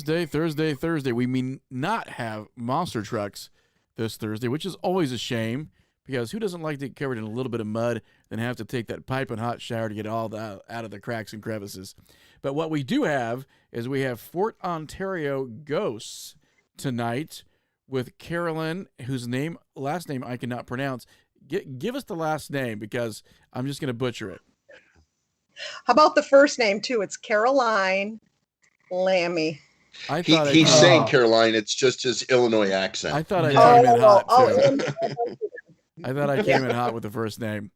Thursday. We may not have monster trucks this Thursday, which is always a shame because who doesn't like to get covered in a little bit of mud and have to take that piping hot shower to get all the out of the cracks and crevices. But what we do have is we have Fort Ontario Ghosts tonight with Carolyn, whose last name I cannot pronounce. Give us the last name because I'm just going to butcher it. How about the first name too? It's Caroline Loami. He's saying Caroline. It's just his Illinois accent. I thought I came in hot too. I thought I came in hot with the first name.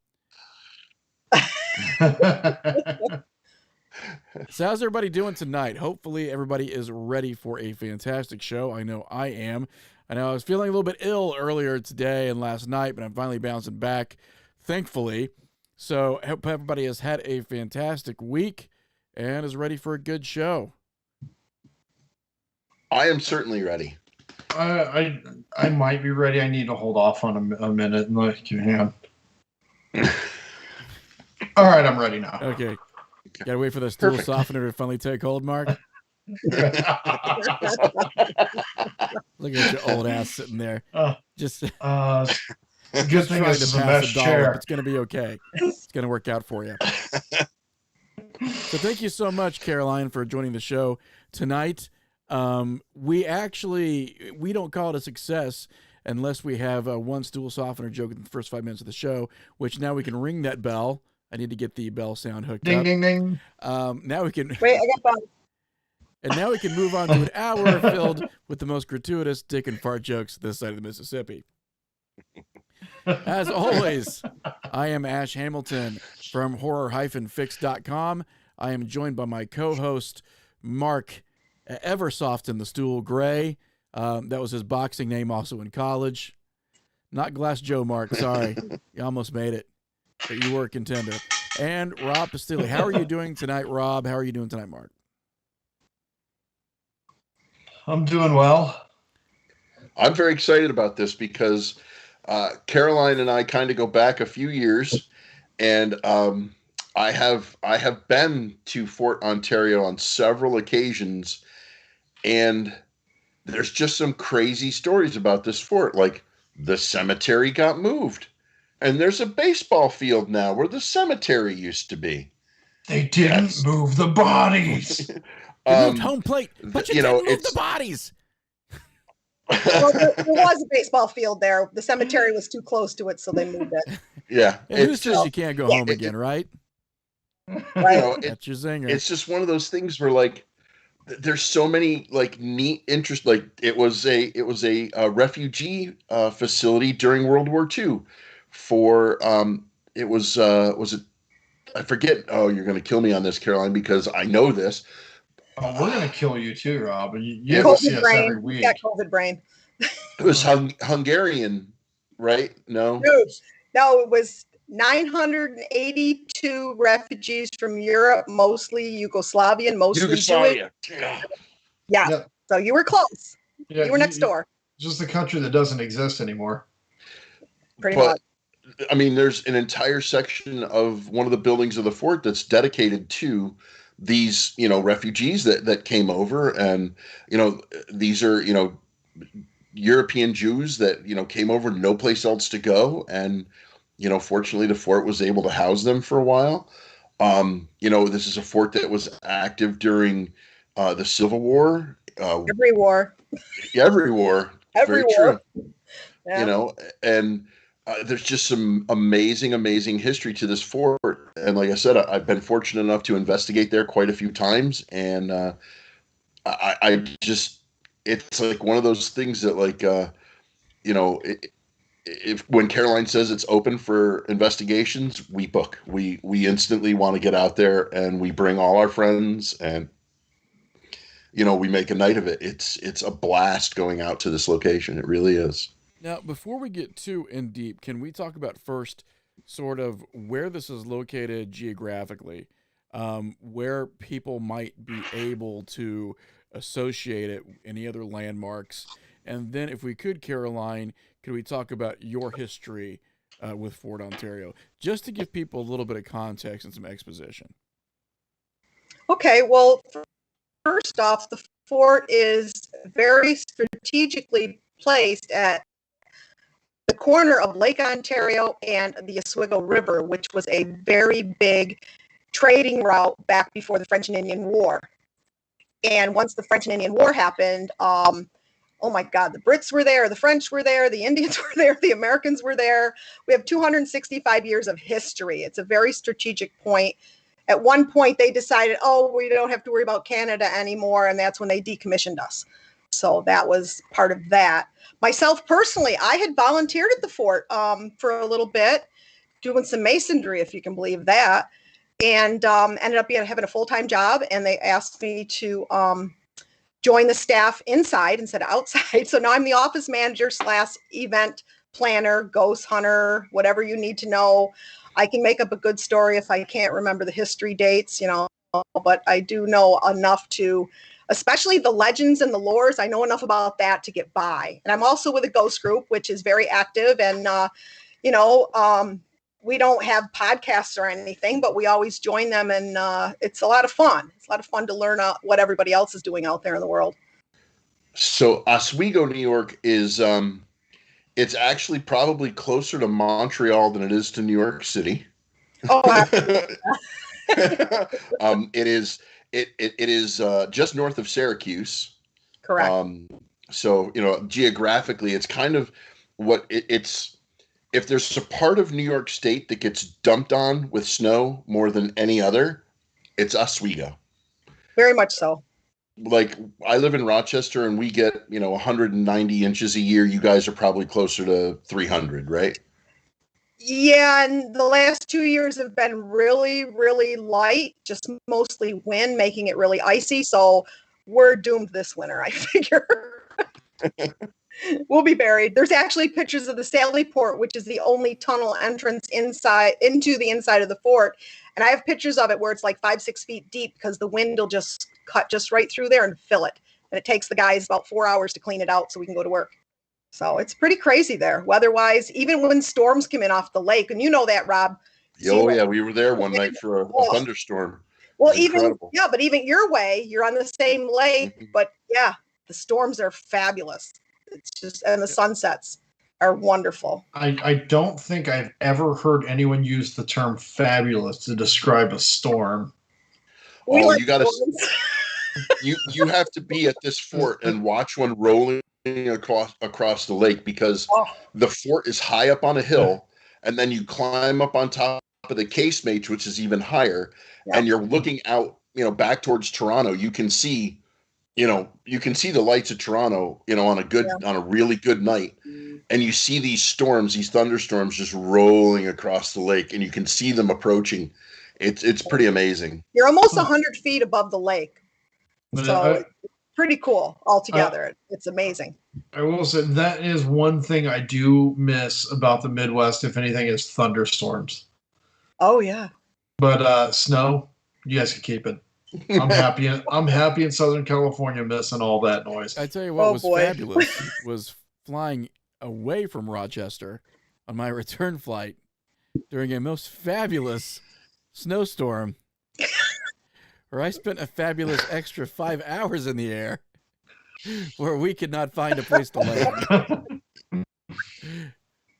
So how's everybody doing tonight? Hopefully everybody is ready for a fantastic show. I know I am. I know I was feeling a little bit ill earlier today and last night, but I'm finally bouncing back, thankfully. So I hope everybody has had a fantastic week and is ready for a good show. I am certainly ready. I might be ready. I need to hold off on a minute and let you hand. All right, I'm ready now. Okay. Gotta wait for the stool softener to finally take hold, Mark. Look at your old ass sitting there. Just good thing this is a mesh chair. It's gonna be okay. It's gonna work out for you. So thank you so much, Caroline, for joining the show tonight. We don't call it a success unless we have one stool softener joke in the first 5 minutes of the show, which now we can ring that bell. I need to get the bell sound hooked up. Ding, ding, ding. Now we can wait. I got that. And now we can move on to an hour filled with the most gratuitous dick and fart jokes this side of the Mississippi. As always, I am Ash Hamilton from horror-fix.com. I am joined by my co-host, Mark Eversoft in the Stool Gray. That was his boxing name also in college. Not Glass Joe, Mark. Sorry. You almost made it. But you were a contender. And Rob Pastilli. How are you doing tonight, Rob? How are you doing tonight, Mark? I'm doing well. I'm very excited about this because Caroline and I kind of go back a few years, and I have been to Fort Ontario on several occasions, and there's just some crazy stories about this fort. Like the cemetery got moved, and there's a baseball field now where the cemetery used to be. They didn't move the bodies. They moved home plate, but you didn't move the bodies. Well, there was a baseball field there. The cemetery was too close to it, so they moved it. Yeah. Who says you can't go home again, right? Right. That's your zinger. It's just one of those things where, like, there's so many like neat interest. Like it was a refugee facility during World War II for it was it, I forget. Oh, you're going to kill me on this, Caroline, because I know this. Oh, we're going to kill you too, Rob. You have to see us every week. Yeah, COVID brain. It was Hungarian, right? No, it was 982 refugees from Europe, mostly Yugoslavian, mostly Jewish. Yeah. So you were close. Yeah, you were next door. Just a country that doesn't exist anymore. Pretty much. I mean, there's an entire section of one of the buildings of the fort that's dedicated to these, refugees that came over, and these are European Jews that came over, no place else to go, and fortunately the fort was able to house them for a while. This is a fort that was active during the Civil War. Every war. Every war. Every Very war. true. Yeah. And there's just some amazing history to this fort. And like I said, I've been fortunate enough to investigate there quite a few times. And I just, it's like one of those things that if when Caroline says it's open for investigations, we book. We instantly want to get out there, and we bring all our friends, and we make a night of it. It's a blast going out to this location. It really is. Now, before we get too in deep, can we talk about first sort of where this is located geographically, where people might be able to associate it, any other landmarks, and then if we could, Caroline, could we talk about your history with Fort Ontario, just to give people a little bit of context and some exposition? Okay, well, first off, the fort is very strategically placed at the corner of Lake Ontario and the Oswego River, which was a very big trading route back before the French and Indian War. And once the French and Indian War happened, oh my God, the Brits were there, the French were there, the Indians were there, the Americans were there. We have 265 years of history. It's a very strategic point. At one point, they decided, oh, we don't have to worry about Canada anymore, and that's when they decommissioned us. So that was part of that. Myself personally, I had volunteered at the fort for a little bit, doing some masonry, if you can believe that, and ended up having a full-time job, and they asked me to join the staff inside instead of outside. So now I'm the office manager / event planner, ghost hunter, whatever you need to know. I can make up a good story if I can't remember the history dates, but I do know enough to, especially the legends and the lores. I know enough about that to get by. And I'm also with a ghost group, which is very active. And, we don't have podcasts or anything, but we always join them. And it's a lot of fun. It's a lot of fun to learn what everybody else is doing out there in the world. So Oswego, New York is, it's actually probably closer to Montreal than it is to New York City. Oh, it is just north of Syracuse. Correct. So, geographically, it's kind of it's, if there's a part of New York State that gets dumped on with snow more than any other, it's Oswego. Very much so. Like, I live in Rochester and we get, 190 inches a year. You guys are probably closer to 300, right? Yeah, and the last 2 years have been really, really light, just mostly wind, making it really icy. So we're doomed this winter, I figure. We'll be buried. There's actually pictures of the Sally Port, which is the only tunnel entrance into the inside of the fort. And I have pictures of it where it's like 5-6 feet deep because the wind will just cut just right through there and fill it. And it takes the guys about 4 hours to clean it out so we can go to work. So it's pretty crazy there, weather-wise, even when storms come in off the lake. And you know that, Rob. Oh, yeah, we were there one night for a thunderstorm. Well, but even your way, you're on the same lake. Mm-hmm. But yeah, the storms are fabulous. It's just, and the sunsets are wonderful. I don't think I've ever heard anyone use the term fabulous to describe a storm. You got to you have to be at this fort and watch one rolling across the lake, because the fort is high up on a hill, and then you climb up on top of the casemate, which is even higher, and you're looking out, back towards Toronto. You can see the lights of Toronto, on a really good night. And you see these thunderstorms just rolling across the lake, and you can see them approaching. It's pretty amazing. You're almost 100 feet above the lake. So it's pretty cool altogether. It's amazing. I will say that is one thing I do miss about the Midwest, if anything, is thunderstorms. Oh, yeah. But snow, you guys can keep it. I'm happy in Southern California missing all that noise. I tell you what fabulous was flying away from Rochester on my return flight during a most fabulous snowstorm where I spent a fabulous extra 5 hours in the air where we could not find a place to land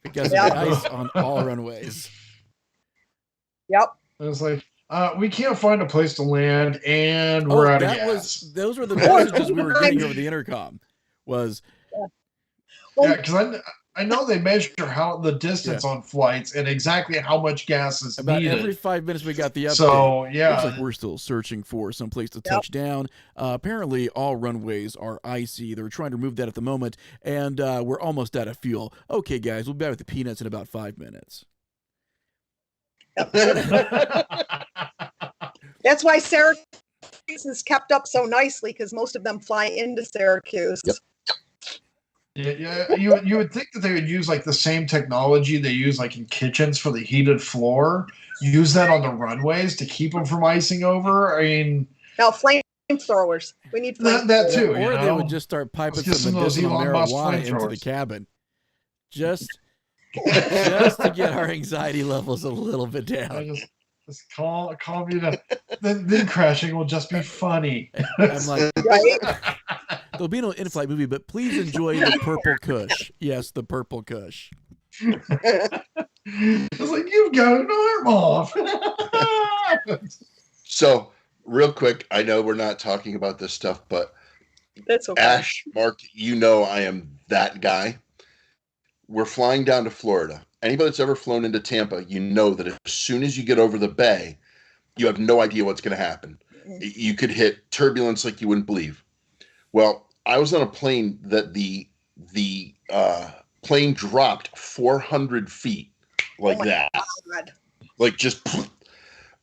because of the ice on all runways. Yep. It was like, we can't find a place to land, and we're out of gas. Those were the messages we were getting over the intercom. Because I know they measure the distance on flights and exactly how much gas is needed. Every 5 minutes we got the update. So looks like we're still searching for some place to touch down. Apparently, all runways are icy. They're trying to remove that at the moment, and we're almost out of fuel. Okay, guys, we'll be back with the peanuts in about 5 minutes. That's why Syracuse is kept up so nicely, because most of them fly into Syracuse. Yep. Yeah, you would think that they would use like the same technology they use like in kitchens for the heated floor. Use that on the runways to keep them from icing over. I mean, no, flamethrowers. We need that too. Or they would just start piping some medicinal marijuana into the cabin, just to get our anxiety levels a little bit down. Just calm you down. Then crashing will just be funny. I'm like, Right? there'll be no in-flight movie, but please enjoy the purple Kush. Yes, the purple Kush. It's like, you've got an arm off. So, real quick, I know we're not talking about this stuff, but That's okay. Ash, Mark, you know I am that guy. We're flying down to Florida. Anybody that's ever flown into Tampa, you know that as soon as you get over the bay, you have no idea what's going to happen. You could hit turbulence like you wouldn't believe. Well, I was on a plane that the plane dropped 400 feet like my that. God. Like just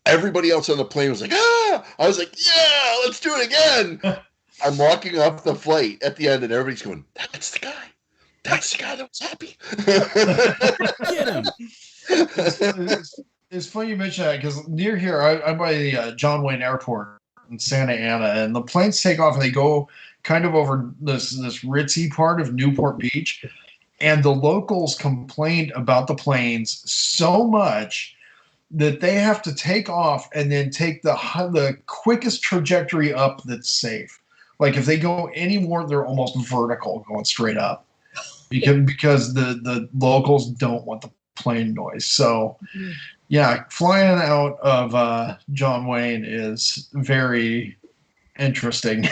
everybody else on the plane was like, ah! I was like, yeah, let's do it again. I'm walking off the flight at the end and everybody's going, that's the guy. That's the guy that was happy. Get him. It's funny you mention that because near here, I'm by the John Wayne Airport in Santa Ana, and the planes take off and they go kind of over this ritzy part of Newport Beach, and the locals complained about the planes so much that they have to take off and then take the quickest trajectory up that's safe. Like if they go any more, they're almost vertical, going straight up, because the locals don't want the plane noise. So, yeah, flying out of John Wayne is very interesting.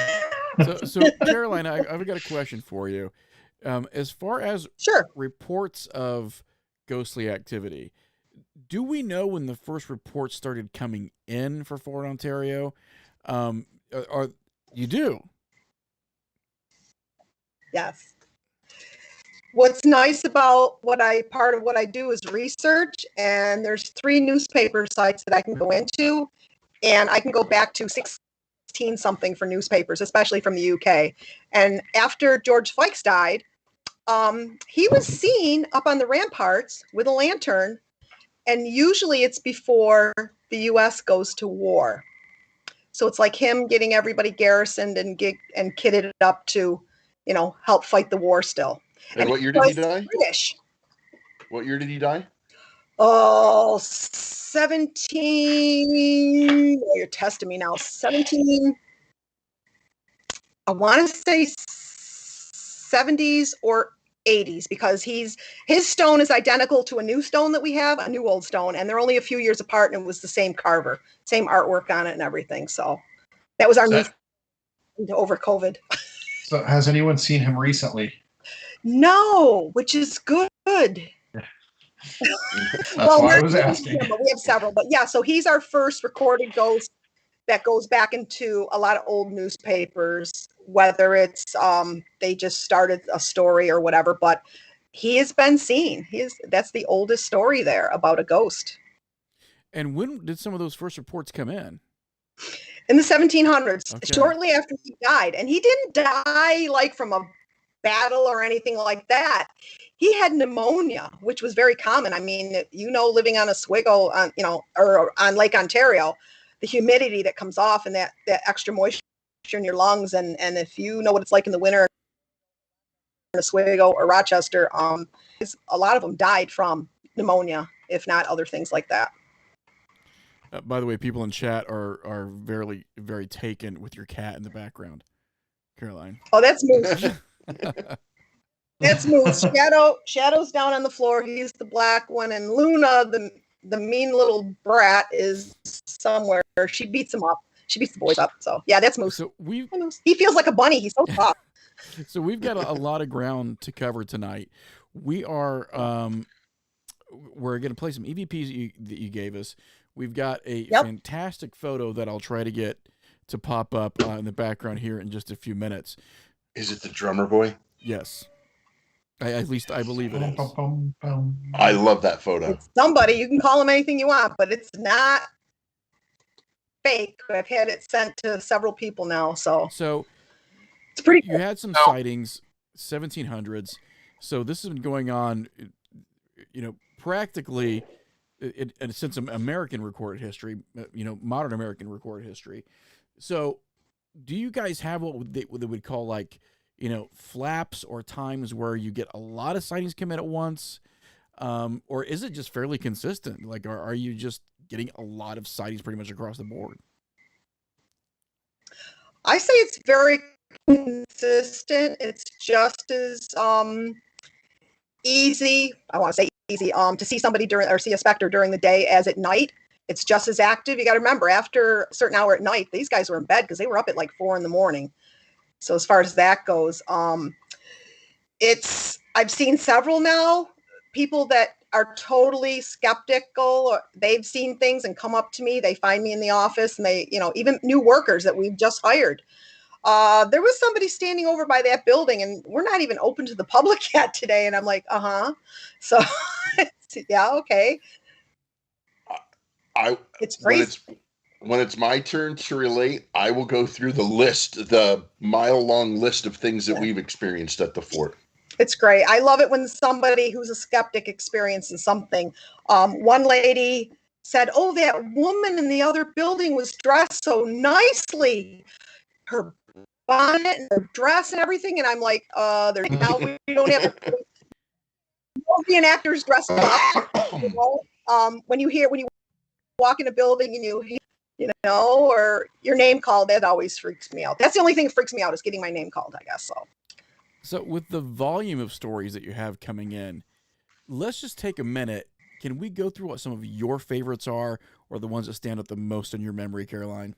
So Caroline, I've got a question for you. As far as Sure. reports of ghostly activity, do we know when the first reports started coming in for Fort Ontario? Or you do? Yes. What's nice about part of what I do is research, and there's 3 newspaper sites that I can go into, and I can go back to 16 something for newspapers, especially from the UK. And after George Fikes died, he was seen up on the ramparts with a lantern, and usually it's before the US goes to war. So it's like him getting everybody garrisoned and kitted up to, help fight the war still. And what year did he die? British. What year did he die? Oh, 17. Oh, you're testing me now. 17. I want to say 70s or 80s, because his stone is identical to a new stone that we have, a new old stone, and they're only a few years apart, and it was the same carver, same artwork on it and everything. So that was our new over COVID. So has anyone seen him recently? No, which is good. That's why I was asking. But we have several. But yeah, so he's our first recorded ghost that goes back into a lot of old newspapers, whether it's they just started a story or whatever, but he has been seen. That's the oldest story there about a ghost. And when did some of those first reports come in? In the 1700s, Okay. shortly after he died. And he didn't die like from a battle or anything like that. He had pneumonia, which was very common. I mean, living on Oswego, or on Lake Ontario, the humidity that comes off and that extra moisture in your lungs, and if you know what it's like in the winter in Oswego or Rochester, a lot of them died from pneumonia, if not other things like that. By the way, people in chat are very, very taken with your cat in the background, Caroline. Oh, that's Moose. That's Moose. Shadow's down on the floor. He's the black one, and Luna, the mean little brat, is somewhere. She beats him up. She beats the boys up. So yeah, that's Moose. So he feels like a bunny. He's so soft. So we've got a lot of ground to cover tonight. We are we're going to play some EVPs that you gave us. We've got a fantastic photo that I'll try to get to pop up in the background here in just a few minutes. Is it the drummer boy? Yes. At least I believe it is. I love that photo. It's somebody. You can call him anything you want, but it's not fake. I've had it sent to several people now, so it's pretty cool. You had some sightings, 1700s. So this has been going on, practically since American recorded history, modern American recorded history. So do you guys have what they would call like, flaps or times where you get a lot of sightings come in at once? Or is it just fairly consistent? Like, are you just getting a lot of sightings pretty much across the board? I say it's very consistent. It's just as easy. I want to say easy to see somebody during or see a specter during the day as at night. It's just as active. You got to remember, after a certain hour at night, these guys were in bed because they were up at like 4 a.m. So as far as that goes, I've seen several now, people that are totally skeptical, or they've seen things and come up to me. They find me in the office, and they, even new workers that we've just hired. There was somebody standing over by that building, and we're not even open to the public yet today. And I'm like, so yeah, okay. It's crazy. When it's my turn to relate, I will go through the mile-long list of things that we've experienced at the fort. It's great. I love it when somebody who's a skeptic experiences something. One lady said, "Oh, that woman in the other building was dressed so nicely. Her bonnet and her dress and everything." And I'm like, now we don't have reenactors dressed up. When you walk in a building and or your name called, that always freaks me out. That's the only thing that freaks me out, is getting my name called, I guess. So with the volume of stories that you have coming in, let's just take a minute. Can we go through what some of your favorites are, or the ones that stand out the most in your memory, Caroline?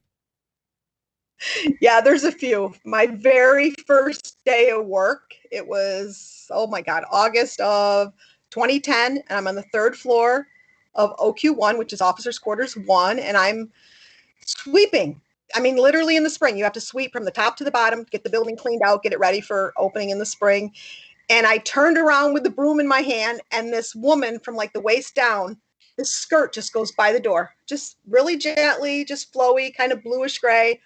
Yeah, there's a few. My very first day of work, it was, oh my God, August of 2010. And I'm on the 3rd floor of OQ1, which is Officers Quarters 1. And I'm sweeping. I mean, literally in the spring, you have to sweep from the top to the bottom, get the building cleaned out, get it ready for opening in the spring. And I turned around with the broom in my hand, and this woman from like the waist down, this skirt just goes by the door, just really gently, just flowy, kind of bluish gray.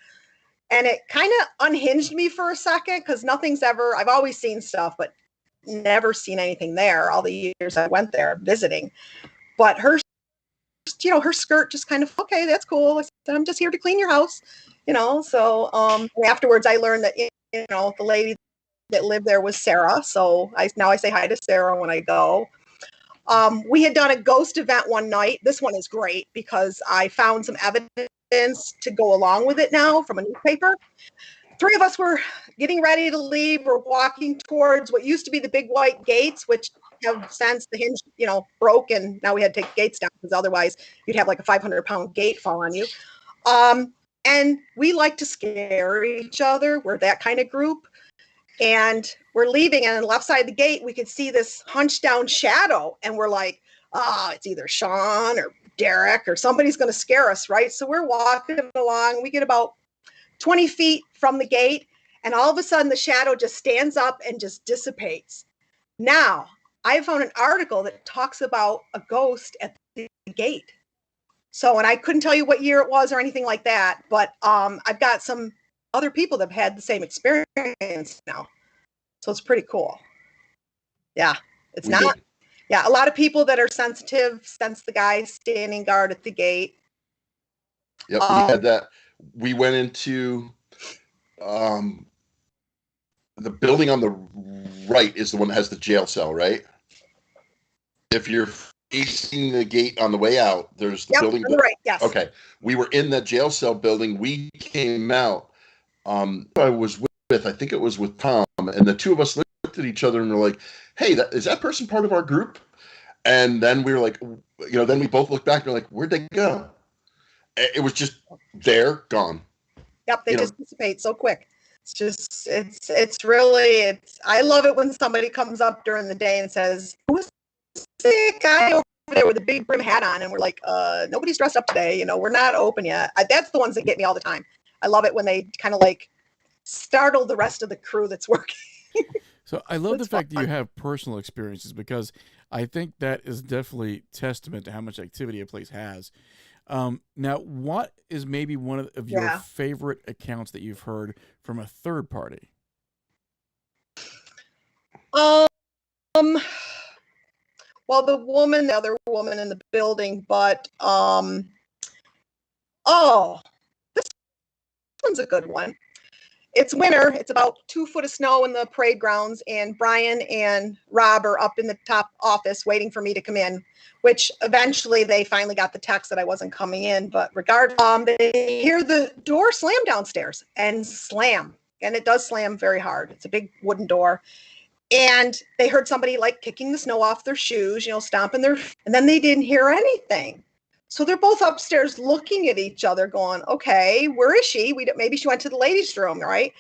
And it kind of unhinged me for a second, because I've always seen stuff, but never seen anything there all the years I went there visiting. But her skirt just kind of, okay, that's cool. I said, I'm just here to clean your house, So afterwards I learned that, the lady that lived there was Sarah. So now I say hi to Sarah when I go. We had done a ghost event one night. This one is great because I found some evidence to go along with it now from a newspaper. 3 of us were getting ready to leave. We're walking towards what used to be the big white gates, which have since the hinge, broke, and now we had to take gates down, because otherwise you'd have like a 500-pound gate fall on you. And we like to scare each other. We're that kind of group. And we're leaving, and on the left side of the gate, we could see this hunched down shadow. And we're like, it's either Sean or Derek or somebody's going to scare us, right? So we're walking along. We get about 20 feet from the gate, and all of a sudden the shadow just stands up and just dissipates. Now, I found an article that talks about a ghost at the gate. So, and I couldn't tell you what year it was or anything like that, but I've got some other people that have had the same experience now. So it's pretty cool. Yeah, a lot of people that are sensitive sense the guy standing guard at the gate. Yep, we had that. We went into the building on the right is the one that has the jail cell, right? If you're facing the gate on the way out, there's the building. Right, yes. Okay. We were in the jail cell building. We came out. I was with, I think it was with Tom, and the 2 of us looked at each other and were like, "Hey, is that person part of our group?" And then we were like, then we both looked back and we're like, "Where'd they go?" It was just there, gone. Yep, they just dissipate so quick. It's just, it's really, I love it when somebody comes up during the day and says, "Who's the guy over there with the big brim hat on?" And we're like, nobody's dressed up today. We're not open yet. That's the ones that get me all the time. I love it when they kind of like startle the rest of the crew that's working. So I love the fact that you have personal experiences, because I think that is definitely testament to how much activity a place has. Now, what is maybe one of your favorite accounts that you've heard from a third party? Well, the other woman in the building, but this one's a good one. it's winter. It's about 2 foot of snow in the parade grounds, and Brian and Rob are up in the top office waiting for me to come in, which eventually they finally got the text that I wasn't coming in. But regardless, they hear the door slam downstairs and slam. And it does slam very hard. It's a big wooden door. And they heard somebody like kicking the snow off their shoes, stomping and then they didn't hear anything. So they're both upstairs looking at each other going, okay, where is she? Maybe she went to the ladies' room, right?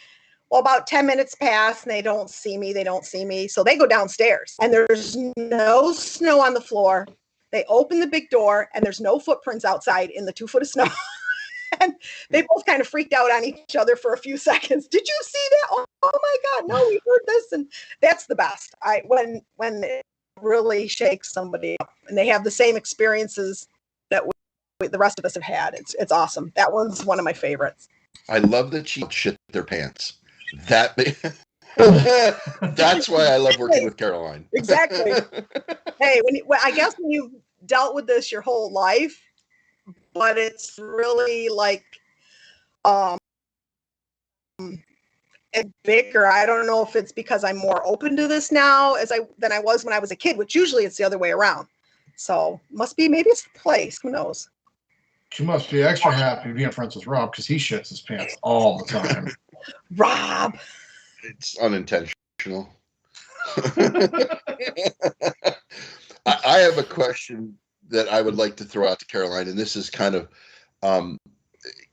Well, about 10 minutes pass and they don't see me. So they go downstairs and there's no snow on the floor. They open the big door and there's no footprints outside in the 2 foot of snow. And they both kind of freaked out on each other for a few seconds. Did you see that? Oh my God, no, we heard this. And that's the best. When it really shakes somebody up and they have the same experiences that the rest of us have had. It's awesome. That one's one of my favorites. I love that she shit their pants. That's why I love working with Caroline. Exactly. Hey, I guess when you've dealt with this your whole life, but it's really like bigger. I don't know if it's because I'm more open to this now than I was when I was a kid, which usually it's the other way around. So maybe it's the place. Who knows? She must be extra happy being friends with Rob because he shits his pants all the time. Rob. It's unintentional. I have a question that I would like to throw out to Caroline, and this is kind of,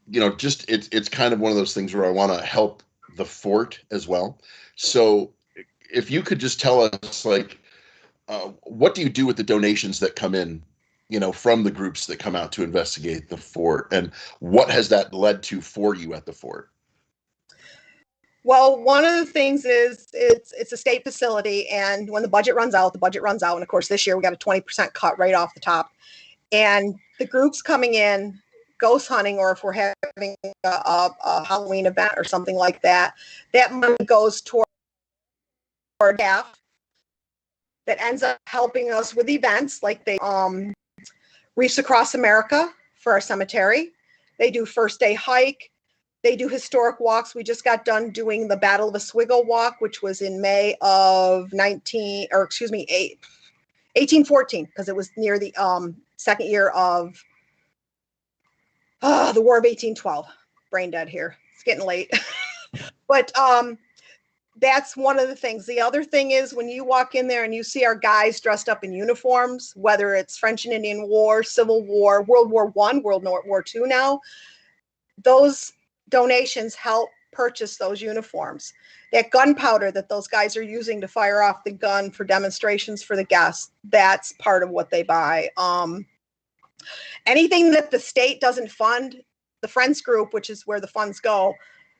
it's kind of one of those things where I want to help the fort as well. So if you could just tell us, like, what do you do with the donations that come in, from the groups that come out to investigate the fort, and what has that led to for you at the fort? Well, one of the things is it's a state facility, and when the budget runs out, And of course, this year we got a 20% cut right off the top. And the groups coming in, ghost hunting, or if we're having a Halloween event or something like that, that money goes toward staff that ends up helping us with events like they Reefs Across America for our cemetery. They do first day hike. They do historic walks. We just got done doing the Battle of Oswego walk, which was in May of 1814, because it was near the second year of the War of 1812. Brain dead here. It's getting late. But that's one of the things. The other thing is when you walk in there and you see our guys dressed up in uniforms, whether it's French and Indian War, Civil War, World War I, World War II now, those donations help purchase those uniforms. That gunpowder that those guys are using to fire off the gun for demonstrations for the guests, that's part of what they buy. Anything that the state doesn't fund, the Friends Group, which is where the funds go,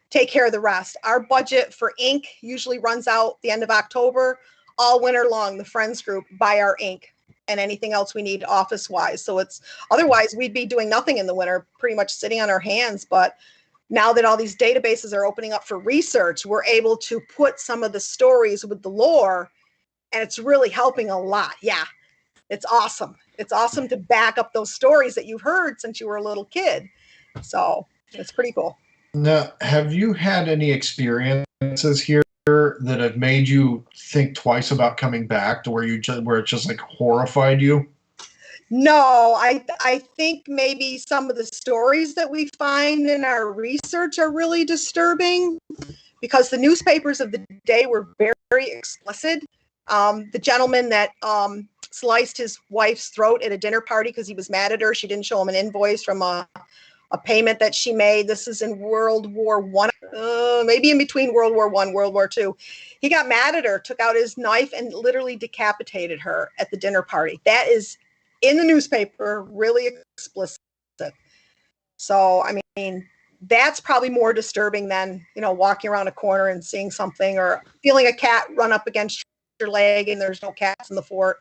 take care of the rest. Our budget for ink usually runs out the end of October. All winter long, the Friends Group buy our ink and anything else we need office-wise. So otherwise we'd be doing nothing in the winter, pretty much sitting on our hands. But now that all these databases are opening up for research, we're able to put some of the stories with the lore, and it's really helping a lot. Yeah, it's awesome. It's awesome to back up those stories that you've heard since you were a little kid. So it's pretty cool. Now, have you had any experiences here that have made you think twice about coming back to where it just like horrified you? No, I think maybe some of the stories that we find in our research are really disturbing because the newspapers of the day were very, very explicit. The gentleman that sliced his wife's throat at a dinner party because he was mad at her. She didn't show him an invoice from a payment that she made. This is in World War I, maybe in between World War I, World War II. He got mad at her, took out his knife, and literally decapitated her at the dinner party. That is in the newspaper, really explicit. So, I mean, that's probably more disturbing than, walking around a corner and seeing something or feeling a cat run up against your leg and there's no cats in the fort.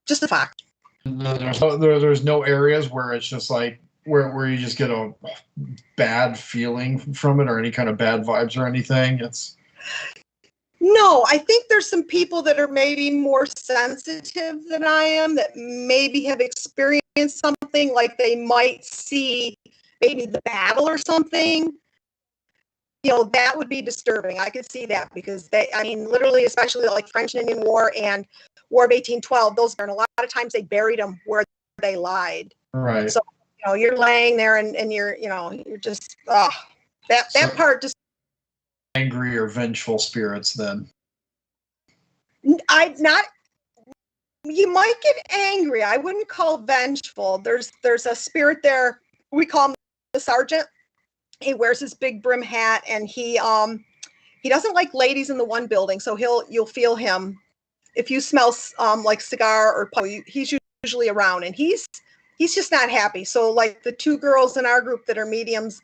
Just a fact. There's no areas where it's just like where you just get a bad feeling from it or any kind of bad vibes or anything. No, I think there's some people that are maybe more sensitive than I am that maybe have experienced something like they might see maybe the battle or something, that would be disturbing. I could see that because literally, especially like French and Indian War and War of 1812, those are, and a lot of times they buried them where they lied. Right. So, you're laying there and you're just, that part just. Angry or vengeful spirits then. You might get angry. I wouldn't call vengeful. There's a spirit there. We call him the sergeant. He wears his big brim hat, and he doesn't like ladies in the one building. So you'll feel him if you smell like cigar or he's usually around, and he's just not happy. So like the two girls in our group that are mediums,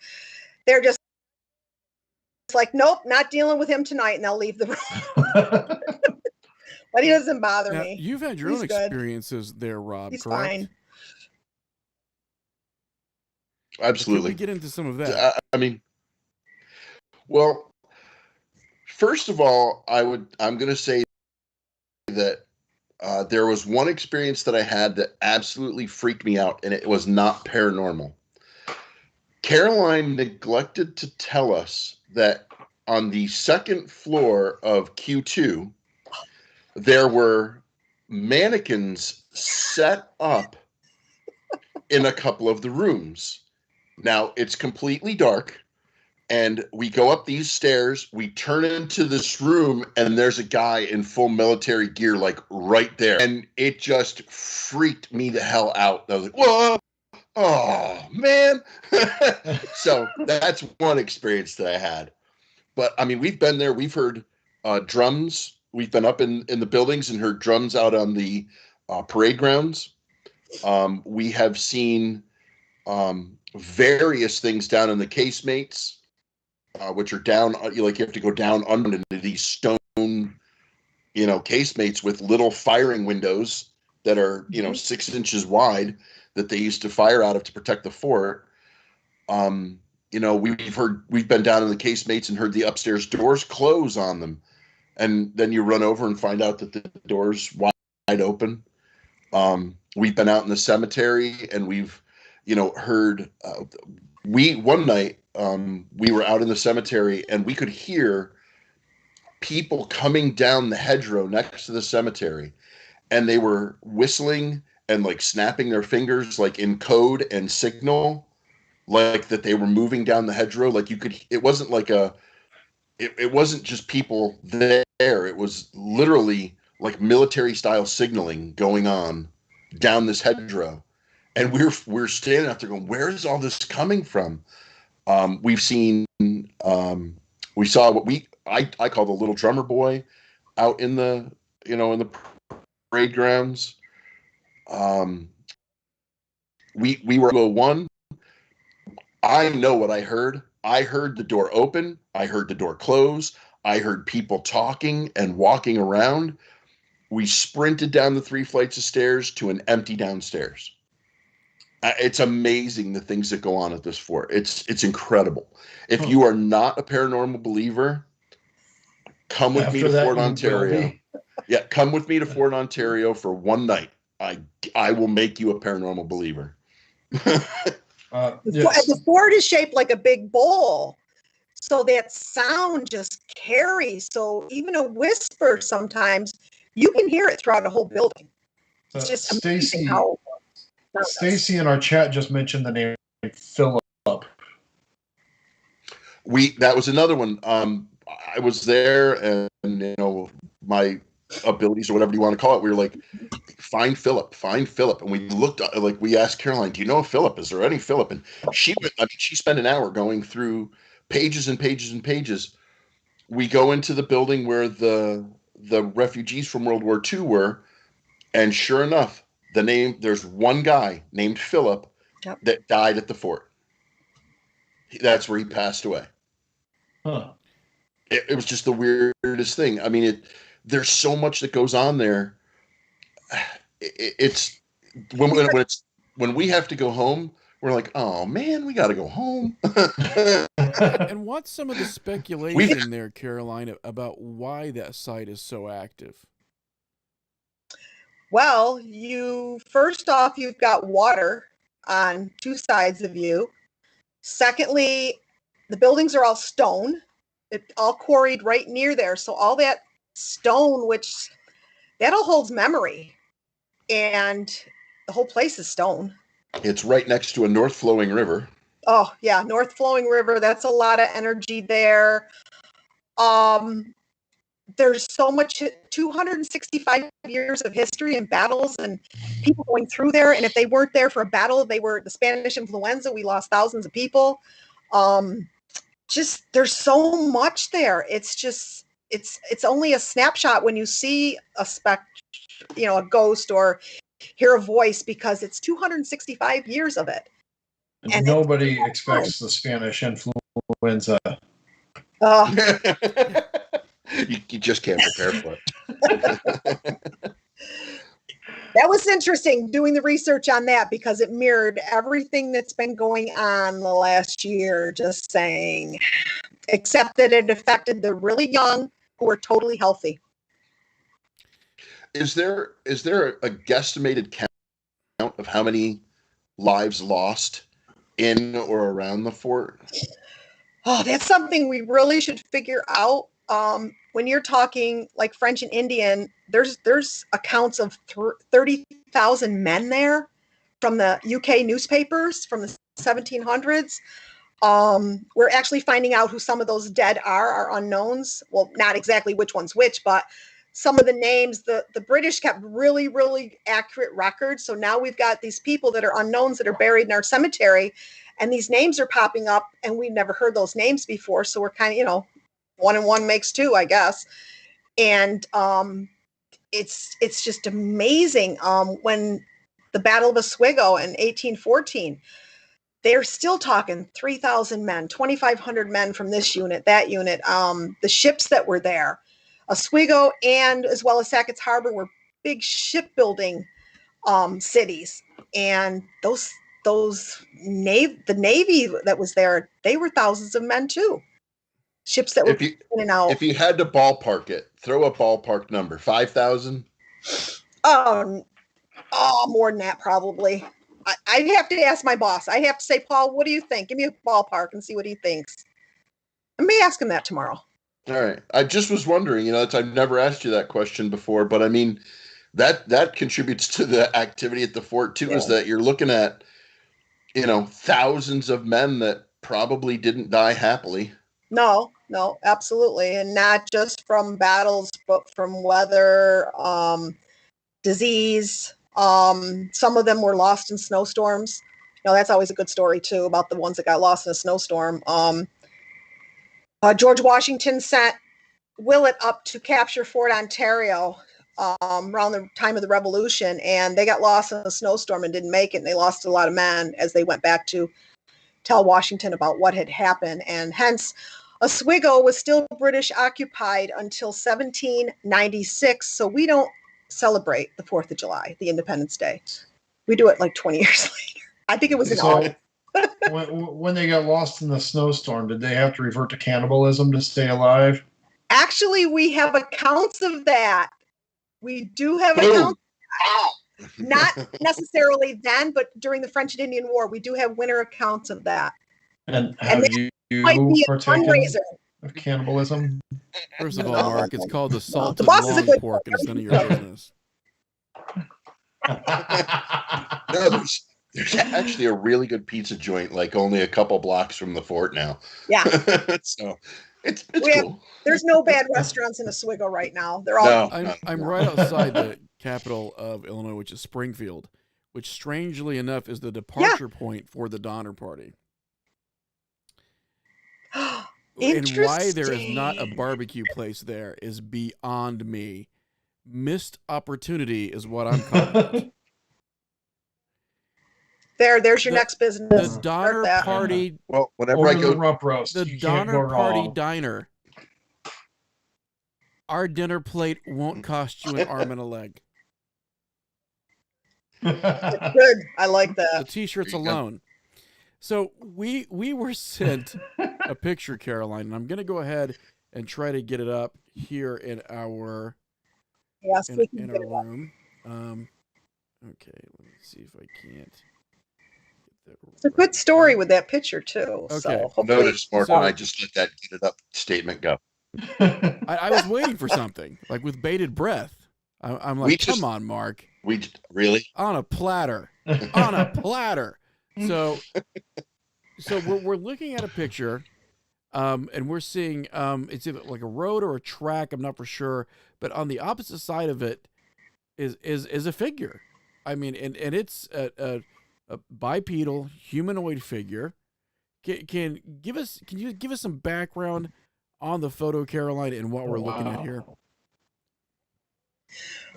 they're just like, nope, not dealing with him tonight, and they'll leave the room. But he doesn't bother me. You've had your own experiences there, Rob, He's correct? fine. Absolutely. Can we get into some of that? Well, first of all, I'm going to say that there was one experience that I had that absolutely freaked me out, and it was not paranormal. Caroline neglected to tell us that on the second floor of Q2, there were mannequins set up in a couple of the rooms. Now, it's completely dark, and we go up these stairs, we turn into this room, and there's a guy in full military gear, like, right there. And it just freaked me the hell out. I was like, whoa, oh, man. So that's one experience that I had. But, we've been there. We've heard drums. We've been up in the buildings and heard drums out on the parade grounds. We have seen various things down in the casemates, which are down, you have to go down under into these stone, casemates with little firing windows that are, 6 inches wide that they used to fire out of to protect the fort. We've been down in the casemates and heard the upstairs doors close on them. And then you run over and find out that the door's wide open. We've been out in the cemetery and we've, heard, one night, we were out in the cemetery and we could hear people coming down the hedgerow next to the cemetery, and they were whistling and like snapping their fingers, like in code and signal, like that they were moving down the hedgerow. Like it wasn't like it wasn't just people there. It was literally like military style signaling going on down this hedgerow. And we're standing out there going, where is all this coming from? We've seen, we saw what I call the little drummer boy out in the, in the parade grounds. We were one. I know what I heard. I heard the door open. I heard the door close. I heard people talking and walking around. We sprinted down the 3 flights of stairs to an empty downstairs. It's amazing the things that go on at this fort. It's incredible. If you are not a paranormal believer, come with me to Fort Ontario. Yeah, come with me to Fort Ontario for one night. I will make you a paranormal believer. Yes. The fort is shaped like a big bowl, so that sound just carries. So even a whisper, sometimes you can hear it throughout a whole building. It's just amazing how. Stacy in our chat just mentioned the name Philip. That was another one. I was there, and my abilities or whatever you want to call it, we were like, find Philip, and we looked like we asked Caroline, do you know a Philip? Is there any Philip? And she spent an hour going through pages and pages and pages. We go into the building where the refugees from World War II were, and sure enough, there's one guy named Philip that died at the fort. That's where he passed away. Huh. It was just the weirdest thing. There's so much that goes on there. It's when we have to go home, we're like, oh man, we got to go home. And what's some of the speculation there, Caroline, about why that site is so active? Well, first off, you've got water on 2 sides of you. Secondly, the buildings are all stone. It all quarried right near there. So all that stone, which that all holds memory, and the whole place is stone. It's right next to a north flowing river. Oh yeah, north flowing river. That's a lot of energy there. There's so much 265 years of history and battles and people going through there. And if they weren't there for a battle, they were the Spanish influenza. We lost thousands of people. Just there's so much there. It's just it's only a snapshot when you see a a ghost or hear a voice, because it's 265 years of it. And nobody expects the Spanish influenza. You just can't prepare for it. That was interesting doing the research on that, because it mirrored everything that's been going on the last year, just saying, except that it affected the really young who are totally healthy. Is there a guesstimated count of how many lives lost in or around the fort? Oh, that's something we really should figure out. When you're talking like French and Indian, there's accounts of 30,000 men there from the UK newspapers from the 1700s. We're actually finding out who some of those dead are unknowns. Well, not exactly which one's which, but some of the names, the British kept really, really accurate records. So now we've got these people that are unknowns that are buried in our cemetery, and these names are popping up, and we've never heard those names before. So we're kind of, one and one makes two, I guess. And it's just amazing. When the Battle of Oswego in 1814, they're still talking 3,000 men, 2,500 men from this unit, that unit. The ships that were there, Oswego and as well as Sackett's Harbor, were big shipbuilding cities. And the Navy that was there, they were thousands of men too. Ships that were in and out. If you had to ballpark it, throw a ballpark number. 5,000? More than that, probably. I'd have to ask my boss. I have to say, Paul, what do you think? Give me a ballpark and see what he thinks. I may ask him that tomorrow. All right. I just was wondering, I've never asked you that question before, but I mean, that contributes to the activity at the fort too, is that you're looking at, thousands of men that probably didn't die happily. No, absolutely. And not just from battles, but from weather, disease. Some of them were lost in snowstorms. That's always a good story too, about the ones that got lost in a snowstorm. George Washington sent Willett up to capture Fort Ontario around the time of the Revolution, and they got lost in a snowstorm and didn't make it, and they lost a lot of men as they went back to tell Washington about what had happened. And hence, Oswego was still British occupied until 1796, so we don't celebrate the 4th of July, the Independence Day. We do it like 20 years later. I think it was in August. When they got lost in the snowstorm, did they have to revert to cannibalism to stay alive? Actually, we have accounts of that. We do have accounts. Not necessarily then, but during the French and Indian War, we do have winter accounts of that. And have you partaken of cannibalism? First of all, Mark, it's called the salted long pork, and it's none of your business. No, there's actually a really good pizza joint, like only a couple blocks from the fort now. Yeah. So it's cool. There's no bad restaurants in Oswego right now. They're all. I'm right outside the capital of Illinois, which is Springfield, which strangely enough is the departure point for the Donner Party. And why there is not a barbecue place there is beyond me. Missed opportunity is what I'm calling it. There's your next business. The Donner Party. Well, whenever I go, rump roast, the Donner Party Diner. Our dinner plate won't cost you an arm and a leg. It's good. I like that. The t-shirts alone. So we were sent a picture, Caroline, and I'm going to go ahead and try to get it up here in our in our room. Okay, let me see if I can't get It's a good story with that picture too. Okay. So hopefully, Notice, Morgan, So- I just let that get it up statement go. I was waiting for something like with bated breath. I'm like, We come just- on, Mark, Really? on a platter, on a platter. So we're looking at a picture, and we're seeing it's either like a road or a track. I'm not for sure, but on the opposite side of it is a figure. I mean, and it's a bipedal humanoid figure. Can you give us some background on the photo, Caroline, and what we're looking at here?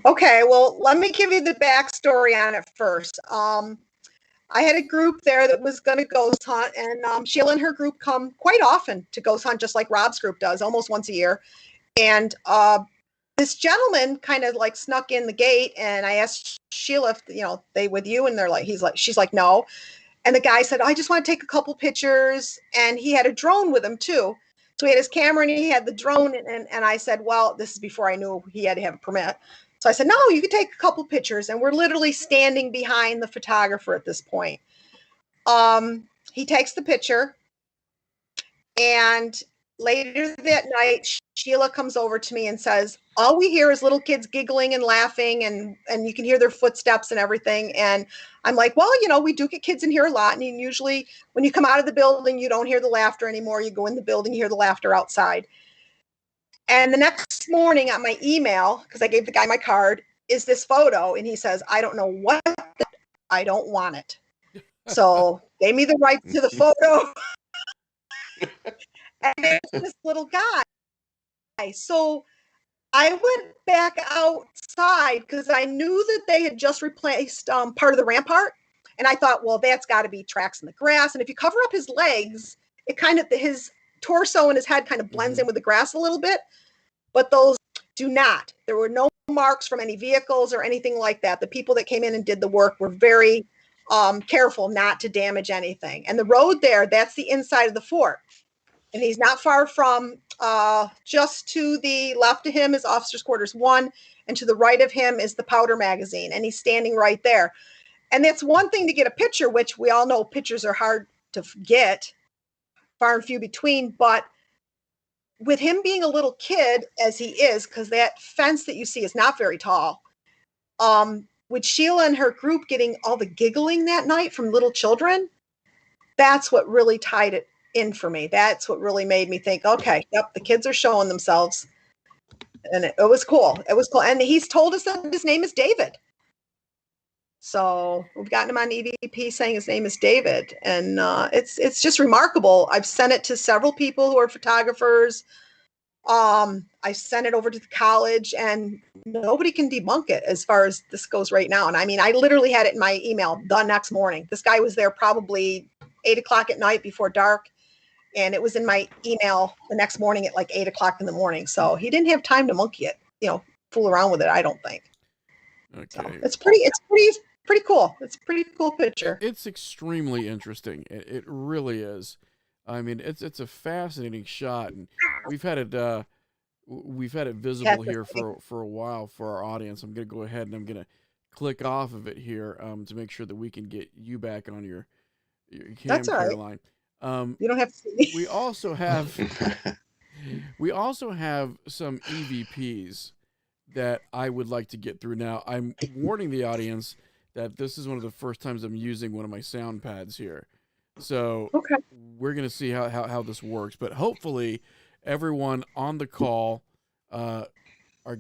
okay. Well, let me give you the backstory on it first. I had a group there that was going to ghost hunt, and Sheila and her group come quite often to ghost hunt, just like Rob's group does, almost once a year. And this gentleman kind of like snuck in the gate, and I asked Sheila if they with you, and she's like no. And the guy said, I just want to take a couple pictures, and he had a drone with him too. So he had his camera and he had the drone, and I said, well, this is before I knew he had to have a permit. So I said, no, you can take a couple pictures, and we're literally standing behind the photographer at this point. He takes the picture, and later that night, Sheila comes over to me and says, all we hear is little kids giggling and laughing, and you can hear their footsteps and everything. And I'm like, well, we do get kids in here a lot. And usually when you come out of the building, you don't hear the laughter anymore. You go in the building, you hear the laughter outside. And the next morning on my email, because I gave the guy my card, is this photo. And he says, I don't know what, I don't want it. So gave me the rights to the photo. And it's this little guy. So I went back outside because I knew that they had just replaced part of the rampart. And I thought, well, that's got to be tracks in the grass. And if you cover up his legs, it kind of, his torso and his head kind of blends in with the grass a little bit. But those do not. There were no marks from any vehicles or anything like that. The people that came in and did the work were very careful not to damage anything. And the road there, that's the inside of the fort. And he's not far from, just to the left of him is Officers Quarters 1, and to the right of him is the powder magazine, and he's standing right there. And that's one thing to get a picture, which we all know pictures are hard to get, far and few between, but with him being a little kid, as he is, because that fence that you see is not very tall, with Sheila and her group getting all the giggling that night from little children, that's what really tied it in for me. That's what really made me think, okay, yep, the kids are showing themselves. And it was cool. It was cool. And he's told us that his name is David. So we've gotten him on EVP saying his name is David. And it's just remarkable. I've sent it to several people who are photographers. I sent it over to the college, and nobody can debunk it as far as this goes right now. And I mean, I literally had it in my email the next morning. This guy was there probably 8 o'clock at night before dark. And it was in my email the next morning at like 8 o'clock in the morning. So he didn't have time to monkey it, fool around with it, I don't think. Okay. So it's pretty cool. It's a pretty cool picture. It's extremely interesting. It really is. I mean, it's a fascinating shot, and we've had it visible here for a while for our audience. I'm gonna go ahead and I'm gonna click off of it here to make sure that we can get you back on your cam, That's all right. Caroline. You don't have to see me. We also have some EVPs that I would like to get through. Now, I'm warning the audience that this is one of the first times I'm using one of my sound pads here. So Okay. we're going to see how this works. But hopefully everyone on the call, our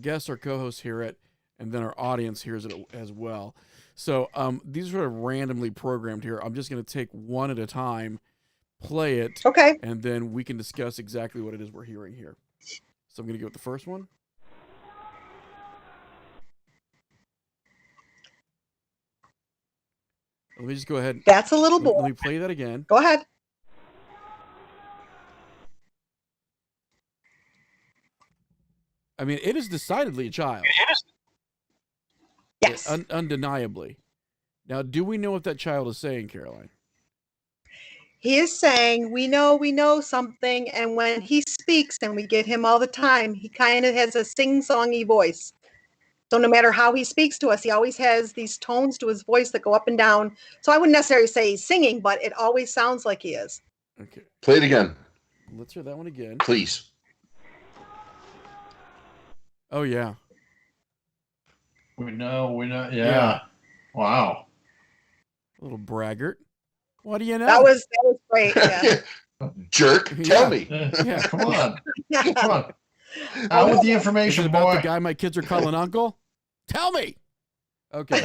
guests, our co-hosts hear it, and then our audience hears it as well. So these are sort of randomly programmed here. I'm just going to take one at a time, play it, Okay. and then we can discuss exactly what it is we're hearing here. So I'm going to go with the first one. Let me just go ahead. That's a little boy. Let me play that again. Go ahead. I mean, it is decidedly a child. Yes. Undeniably. Now, do we know what that child is saying, Caroline? He is saying, we know something. And when he speaks, and we get him all the time, he kind of has a sing-songy voice. So no matter how he speaks to us, he always has these tones to his voice that go up and down. So I wouldn't necessarily say he's singing, but it always sounds like he is. Okay. Play it again, Let's hear that one again. please. Oh, yeah. We know. Yeah. Wow. A little braggart. What do you know? That was great. Yeah. Jerk, Yeah. tell me. Yeah. Come on. Come on. Oh, Out with the Is information, it about boy. the guy my kids are calling uncle? Tell me. Okay.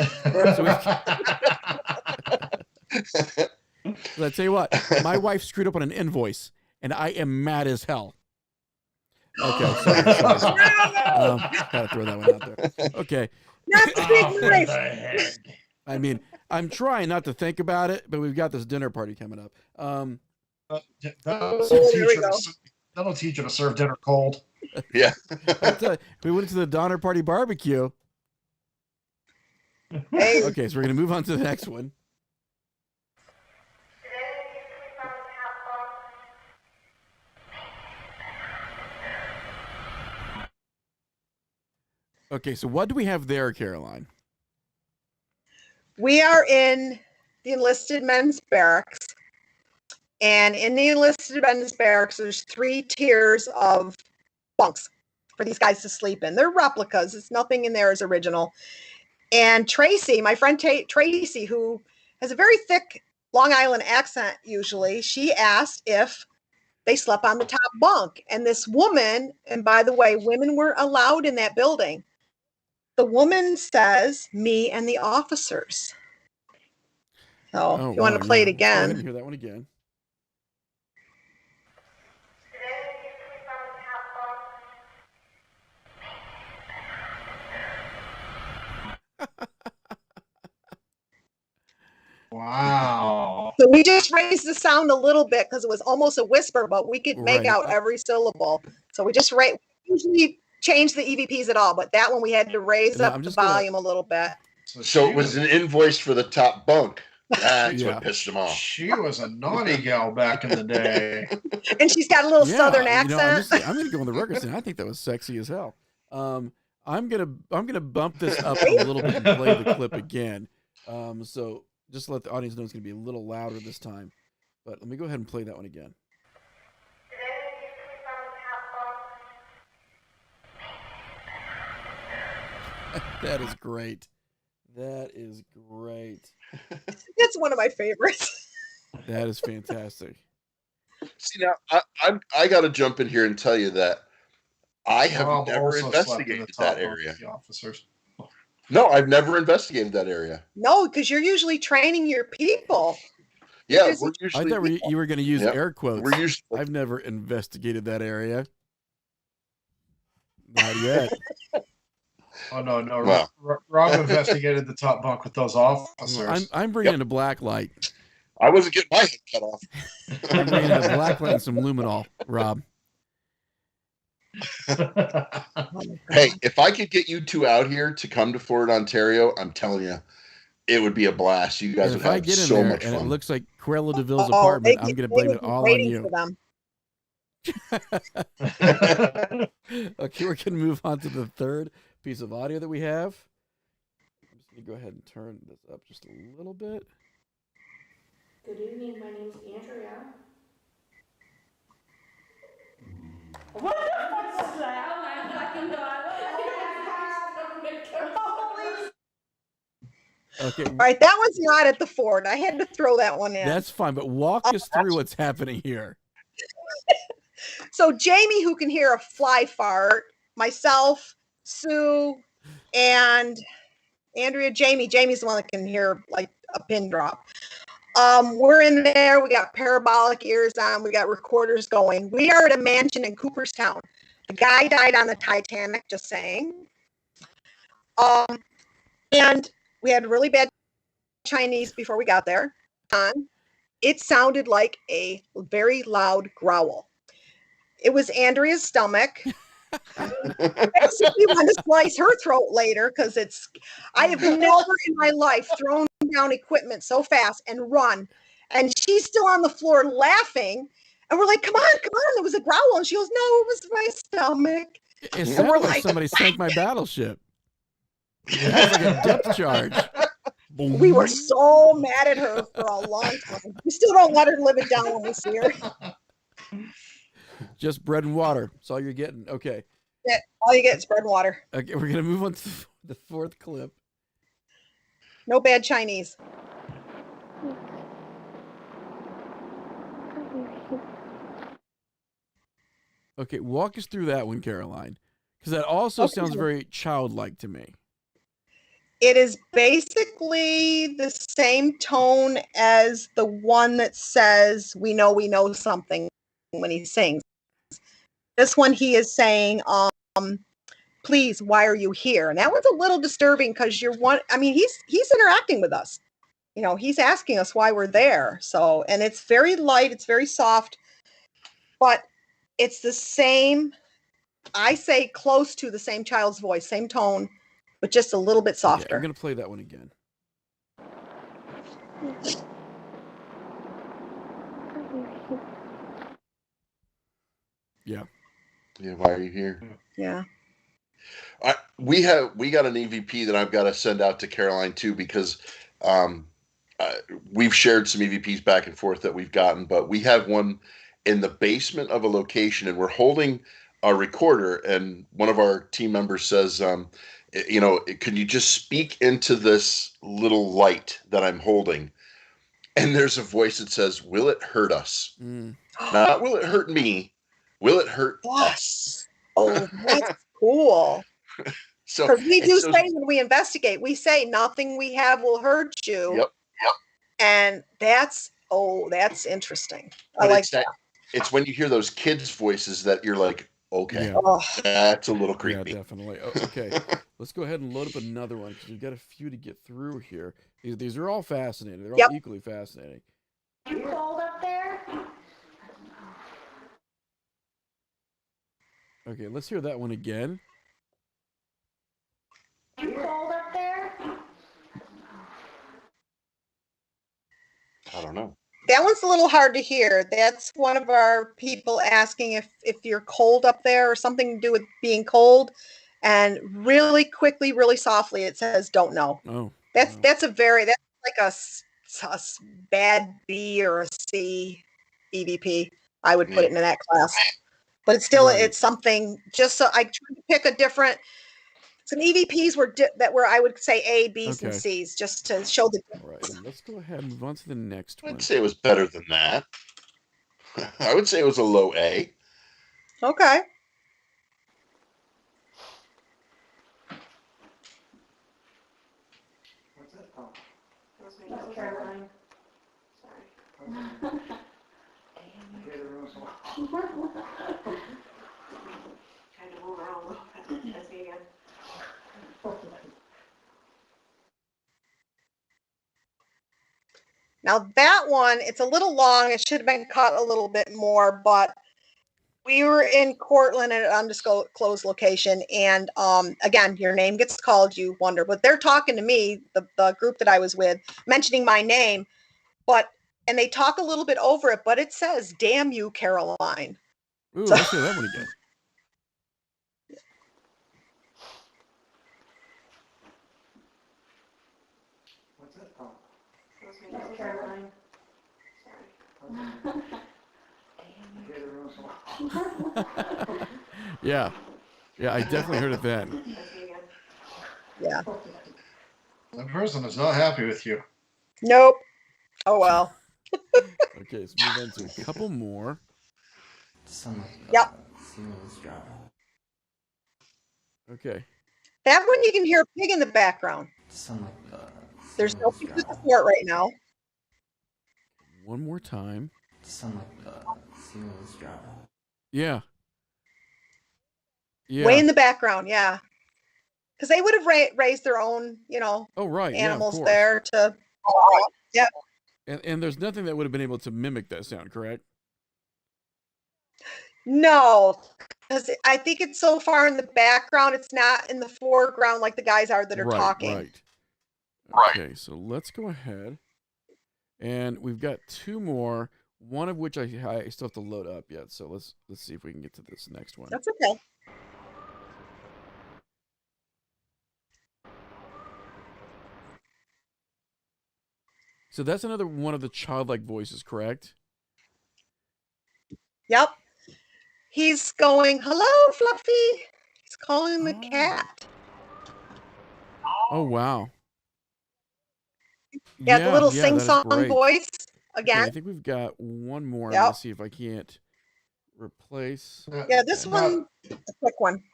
So I tell you what, my wife screwed up on an invoice, and I am mad as hell. Okay, sorry. Gotta throw that one out there. Okay. Not the Oh, big for the knife. heck. I mean, I'm trying not to think about it, but we've got this dinner party coming up. That'll There we go. teach you to serve dinner cold. Yeah. I'll tell you, we went to the Donner Party barbecue. Hey, Okay, so we're gonna move on to the next one. Okay, so what do we have there, Caroline? we are in the enlisted men's barracks. And in the enlisted men's barracks, there's 3 tiers of bunks for these guys to sleep in. They're replicas. It's nothing in there is original. And Tracy, my friend Tracy, who has a very thick Long Island accent usually, she asked if they slept on the top bunk. And this woman, and by the way, women were allowed in that building. The woman says, me and the officers. So if you want to play it Let's go ahead and again. hear that one again. Wow. So we just raised the sound a little bit because it was almost a whisper, but we could make Right. out every syllable. So we just usually change the EVPs at all, but that one we had to raise No, up I'm the just gonna- volume a little bit. So it was an invoice for the top bunk. That's Yeah. what pissed him off. She was a naughty gal back in the day. And she's got a little southern You know, accent. I'm gonna go on the record saying I think that was sexy as hell. I'm gonna bump this up a little bit and play the clip again. So just to let the audience know it's gonna be a little louder this time. But let me go ahead and play that one again. That is great. That is great. That's one of my favorites. That is fantastic. See, now I got to jump in here and tell you that I have Rob never also slept in the investigated top that bunk area. with the officers. No, I've never investigated that area. No, because you're usually training your people. Yeah, Because we're I usually thought you were gonna use Yep. air quotes. we're usually I've never investigated that area. Not yet. Oh no. Wow. Rob investigated the top bunk with those officers. I'm bringing in a black light. I wasn't getting my head cut off. I'm bringing in a black light and some luminol, Rob. Hey, if I could get you 2 out here to come to Florida, Ontario, I'm telling you, it would be a blast. You guys And would if I have get in so there much and it fun. looks like Cruella DeVille's Oh, apartment, I'm they going to blame would it be all on waiting you. for them. Okay, we're going to move on to the third piece of audio that we have. I'm just going to go ahead and turn this up just a little bit. Good evening, my name's Andrea. What the fuck was that? Oh my fucking god. Okay, All right, that one's not at the fort. I had to throw that one in. that's fine, but walk us through what's happening here. So Jamie, who can hear a fly fart, myself, Sue, and Andrea, Jamie's the one that can hear like a pin drop. We're in there. We got parabolic ears on. We got recorders going. We are at a mansion in Cooperstown. The guy died on the Titanic, just saying. And we had really bad Chinese before we got there. It sounded like a very loud growl. It was Andrea's stomach. Basically want to slice her throat later because I have never in my life thrown down equipment so fast and run. And she's still on the floor laughing. And we're like, come on, there was a growl. And she goes, no, it was my stomach. It And sounded we're like like, somebody sank my battleship. Yeah, it's like a depth charge. Boom. We were so mad at her for a long time. We still don't let her live it down when we see her. Just bread and water. That's all you're getting. Okay. Yeah, all you get is bread and water. Okay, we're gonna move on to the fourth clip. No bad Chinese. Okay, walk us through that one, Caroline, because that also Okay. sounds very childlike to me. It is basically the same tone as the one that says, we know something when he sings. This one he is saying, please, why are you here? And that one's a little disturbing because he's interacting with us. You know, he's asking us why we're there. So, and it's very light, it's very soft, but it's the same, I say close to the same child's voice, same tone, but just a little bit Okay, softer. I'm gonna play that one again. Yeah. Yeah, why are you here? Yeah. We got an EVP that I've got to send out to Caroline too, because we've shared some EVPs back and forth that we've gotten, but we have one in the basement of a location, and we're holding a recorder, and one of our team members says, can you just speak into this little light that I'm holding? And there's a voice that says, will it hurt us? Not will it hurt me? Will it hurt us? Oh, that's cool. So Because we do so, say when we investigate, we say nothing we have will hurt you. Yep. And that's interesting. I But like it's that. It's when you hear those kids' voices that you're like, okay, Yeah. Oh, that's a little creepy. Yeah, definitely. Oh, okay, let's go ahead and load up another one because we've got a few to get through here. These are all fascinating. They're all Yep. equally fascinating. You cold up there? Okay, let's hear that one again. You cold up there? I don't know. that one's a little hard to hear. That's one of our people asking if you're cold up there or something to do with being cold. And really quickly, really softly, it says, don't know. Oh, That's wow. that's like a bad B or a C EVP. I would put it in that class. But it's still Right. it's something. Just so I try to pick a different. Some EVPs were I would say A, B's, and Okay. C's just to show the All right, let's go ahead and move on to the next one. I'd say it was better than that. I would say it was a low A. Okay. What's that? Oh. That's Caroline. Sorry. Okay, there was one. Trying to move around a little bit. That's me again. Now that one, it's a little long. It should have been cut a little bit more, but we were in Cortland at an undisclosed location, and again, your name gets called. You wonder, but they're talking to me, the group that I was with, mentioning my name, and they talk a little bit over it, but it says, "Damn you, Caroline." Ooh, let's hear that one again. What's that? Oh. That's Caroline. Sorry. Okay, there was one. Yeah, I definitely heard it then. That's me again. Yeah. That person is not happy with you. Nope. Oh well. Okay, let's move on to a couple more. Yep. Okay. That one you can hear a pig in the background. There's no pigs at the fort right now. One more time. Yeah. Yeah. Way in the background, yeah. Because they would have raised their own, Oh, right. animals yeah, of course. there to. Yeah. And there's nothing that would have been able to mimic that sound, correct? No, because I think it's so far in the background, it's not in the foreground like the guys are that are talking. Right. Okay, so let's go ahead. And we've got two more, one of which I still have to load up yet. So let's see if we can get to this next one. That's okay. So that's another one of the childlike voices, correct? Yep. He's going, hello, Fluffy. He's calling the Oh. cat. Oh wow. Yeah, the little Yeah, that is sing-song great. voice Okay, again. I think we've got one more. I'm Yep. gonna see if I can't replace. Yeah, this Okay. one, a quick one.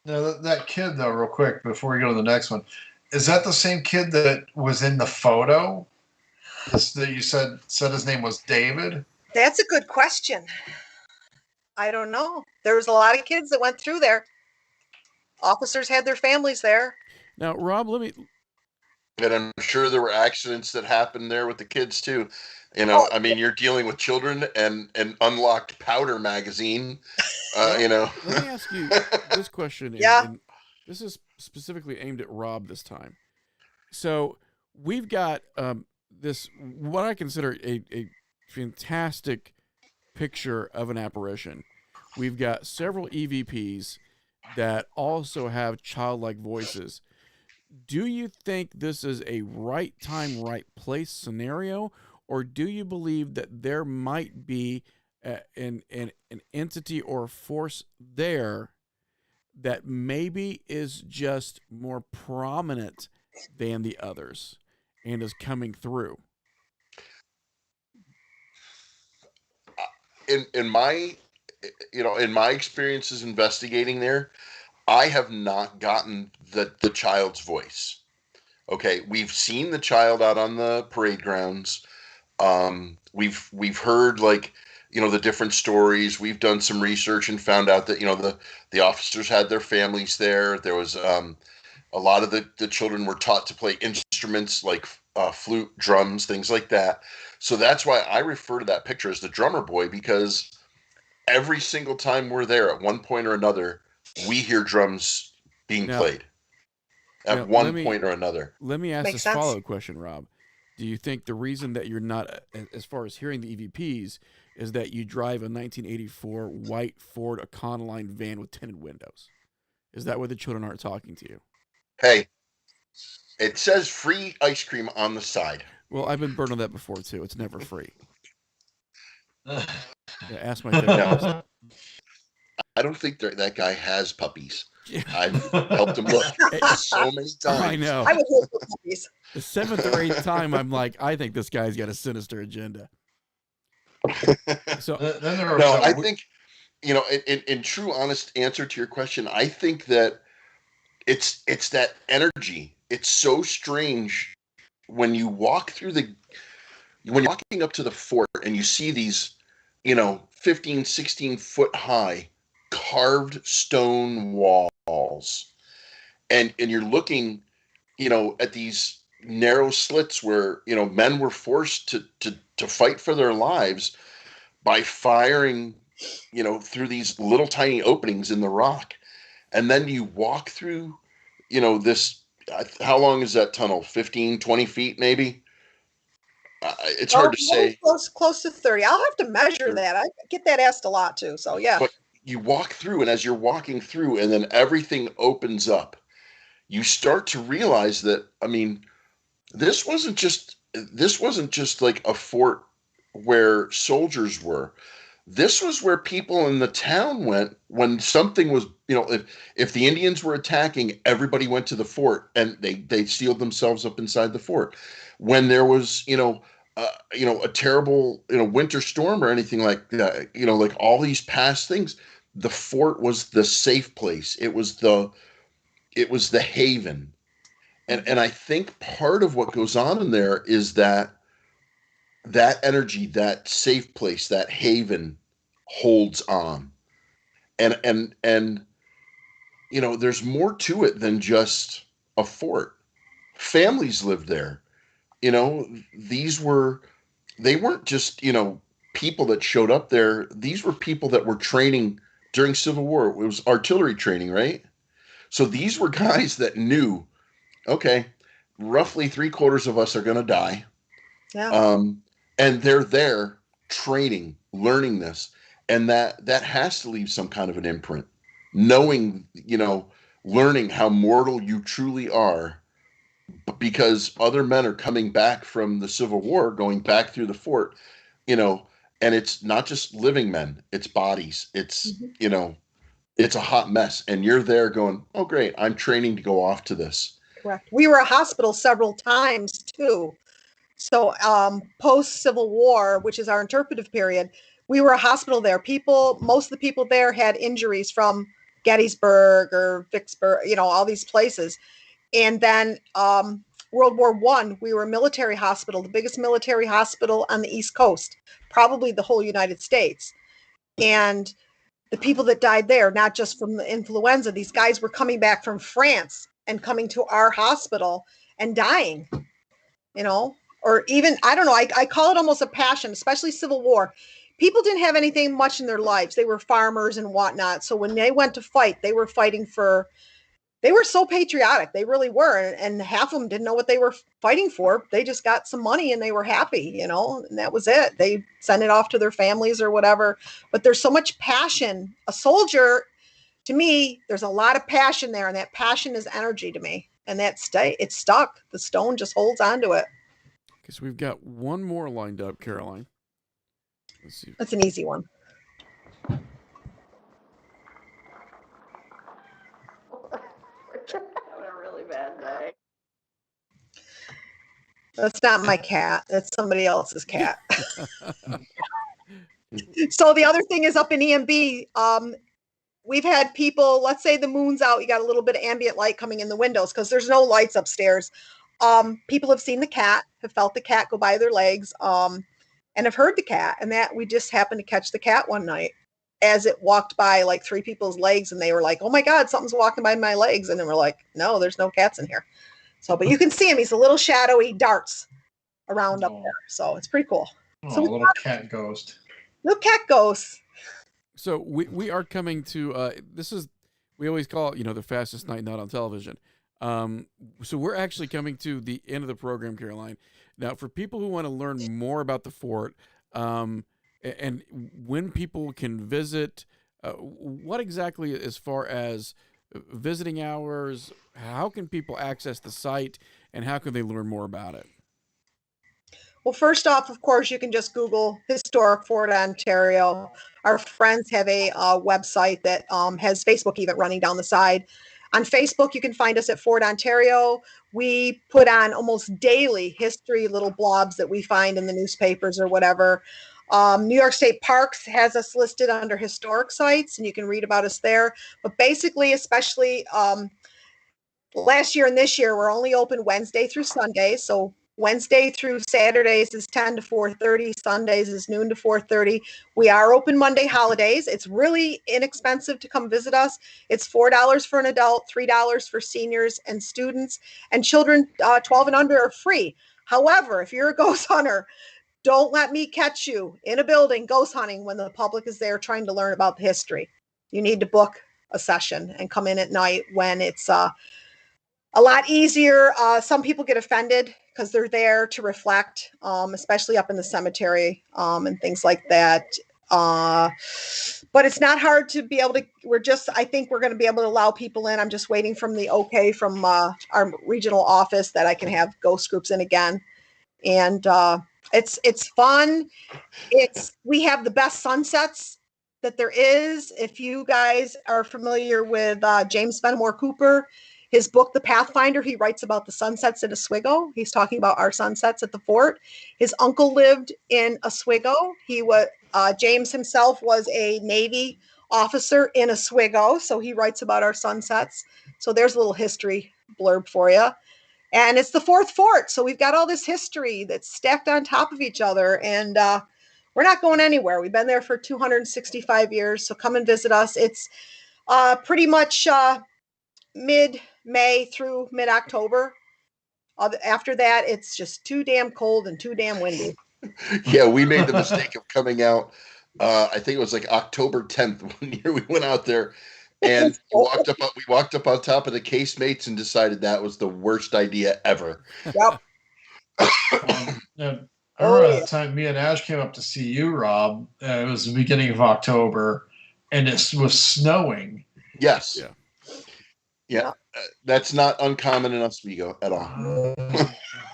Now, that kid, though, real quick, before we go to the next one, is that the same kid that was in the photo? That you said his name was David? That's a good question. I don't know. There was a lot of kids that went through there. Officers had their families there. Now, Rob, let me. And I'm sure there were accidents that happened there with the kids too. Oh, I mean, you're dealing with children and an unlocked powder magazine. Well, let me ask you this question, Yeah. and this is specifically aimed at Rob this time. So we've got this what I consider a fantastic picture of an apparition. We've got several EVPs that also have childlike voices. Do you think this is a right time, right place scenario, or do you believe that there might be an entity or a force there that maybe is just more prominent than the others and is coming through? In my in my experiences investigating there, I have not gotten the child's voice. Okay, we've seen the child out on the parade grounds. We've heard like the different stories. We've done some research and found out that the officers had their families there. There was a lot of the children were taught to play instruments like flute, drums, things like that. So that's why I refer to that picture as the drummer boy, because every single time we're there at one point or another, we hear drums being Now, played at now one point or another. let me ask Makes this sense. follow-up question, Rob. Do you think the reason that you're not, as far as hearing the EVPs, is that you drive a 1984 white Ford Econoline van with tinted windows? Is that why the children aren't talking to you? Hey, it says free ice cream on the side. Well, I've been burned on that before too. It's never free. Yeah, ask my No. therapist. I don't think that guy has puppies. Yeah. I've helped him look so many times. I know. I would hope for puppies. The seventh or eighth time, I'm like, I think this guy's got a sinister agenda. So Then there are No, some I think, in true, honest answer to your question, I think that it's that energy. It's so strange when you walk through when you're walking up to the fort and you see these, 15, 16 foot high carved stone walls, and you're looking, at these narrow slits where, men were forced to fight for their lives by firing, through these little tiny openings in the rock. And then you walk through, this, how long is that tunnel? 15, 20 feet, maybe? It's hard to say. Close to 30. I'll have to measure that. I get that asked a lot too. So yeah. But you walk through, and as you're walking through, and then everything opens up, you start to realize that, I mean, this wasn't just like a fort where soldiers were. This was where people in the town went when something was, if the Indians were attacking, everybody went to the fort, and they sealed themselves up inside the fort. When there was, a terrible, winter storm or anything like that, like all these past things, the fort was the safe place. It was the haven. And I think part of what goes on in there is that energy, that safe place, that haven holds on. And there's more to it than just a fort. Families lived there. These were they weren't just, people that showed up there. These were people that were training during Civil War. It was artillery training, right? So these were guys that knew, okay, roughly 3/4 of us are going to die. Yeah. And they're there training, learning this. And that has to leave some kind of an imprint. Knowing, learning how mortal you truly are, because other men are coming back from the Civil War, going back through the fort, you know, and it's not just living men, it's bodies. It's, Mhm. it's a hot mess. And you're there going, oh, great, I'm training to go off to this. Correct. We were a hospital several times too. So post Civil War, which is our interpretive period, we were a hospital there. Most of the people there had injuries from Gettysburg or Vicksburg, all these places. And then World War I, we were a military hospital, the biggest military hospital on the East Coast, probably the whole United States. And the people that died there, not just from the influenza, these guys were coming back from France and coming to our hospital and dying, or even, I don't know, I call it almost a passion, especially Civil War. People didn't have anything much in their lives. They were farmers and whatnot. So when they went to fight, they were so patriotic. They really were. And half of them didn't know what they were fighting for. They just got some money and they were happy, and that was it. They sent it off to their families or whatever. But there's so much passion. A soldier, to me, there's a lot of passion there. And that passion is energy to me. And it's stuck. The stone just holds onto it. Okay, so we've got one more lined up, Caroline. Let's see. That's an easy one. Having a really bad day. That's not my cat. That's somebody else's cat. So the other thing is up in EMB, we've had people, let's say the moon's out, you got a little bit of ambient light coming in the windows because there's no lights upstairs. People have seen the cat, have felt the cat go by their legs, and have heard the cat. And that we just happened to catch the cat one night as it walked by like 3 people's legs, and they were like, oh my God, something's walking by my legs. And then we're like, no, there's no cats in here. So, but you can see him. He's a little shadowy darts around up there. So it's pretty cool. So a little cat ghost. Little cat ghost. So we are coming to we always call it, the fastest night not on television. So we're actually coming to the end of the program, Caroline. Now, for people who want to learn more about the fort, and when people can visit, what exactly, as far as visiting hours, how can people access the site, and how can they learn more about it? Well, first off, of course, you can just Google Historic Fort Ontario. Our friends have a website that has Facebook even running down the side. On Facebook, you can find us at Fort Ontario. We put on almost daily history little blobs that we find in the newspapers or whatever. New York State Parks has us listed under historic sites, and you can read about us there. But basically, especially last year and this year, we're only open Wednesday through Sunday. So Wednesday through Saturdays is 10 to 4:30. Sundays is noon to 4:30. We are open Monday holidays. It's really inexpensive to come visit us. It's $4 for an adult, $3 for seniors and students, and children 12 and under are free. However, if you're a ghost hunter, don't let me catch you in a building ghost hunting when the public is there trying to learn about the history. You need to book a session and come in at night when it's a lot easier. Some people get offended because they're there to reflect, especially up in the cemetery and things like that. But it's not hard to be able to, I think we're going to be able to allow people in. I'm just waiting from the okay from our regional office that I can have ghost groups in again. And it's fun. We have the best sunsets that there is. If you guys are familiar with James Fenimore Cooper, his book, The Pathfinder, he writes about the sunsets at Oswego. He's talking about our sunsets at the fort. His uncle lived in Oswego. James himself was a Navy officer in Oswego, so he writes about our sunsets. So there's a little history blurb for you. And it's the 4th fort, so we've got all this history that's stacked on top of each other, and we're not going anywhere. We've been there for 265 years, so come and visit us. It's pretty much mid-May through mid-October. After that, it's just too damn cold and too damn windy. Yeah, we made the mistake of coming out. I think it was like October 10th one year we went out there, and we walked up on top of the casemates and decided that was the worst idea ever. Yep. I remember the time me and Ash came up to see you, Rob. It was the beginning of October, and it was snowing. Yes. Yeah. Yeah, that's not uncommon in Oswego at all.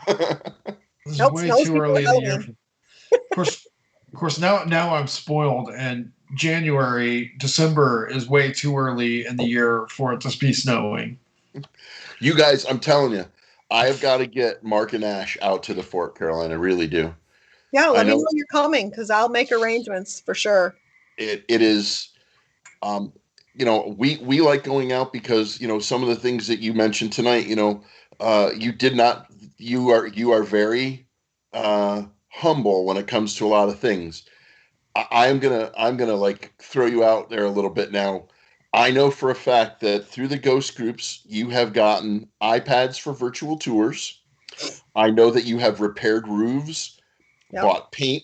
This is Nope, way snows too before early in the year. Halloween. Of course, now I'm spoiled, and December is way too early in the year for it to be snowing. You guys, I'm telling you, I have got to get Mark and Ash out to the fort, Caroline. I really do. Yeah, I let me know know you're coming because I'll make arrangements for sure. it is. Um, we like going out because some of the things that you mentioned tonight. You did not. You are very humble when it comes to a lot of things. I'm gonna like throw you out there a little bit now. I know for a fact that through the ghost groups, you have gotten iPads for virtual tours. I know that you have repaired roofs, Yep. bought paint,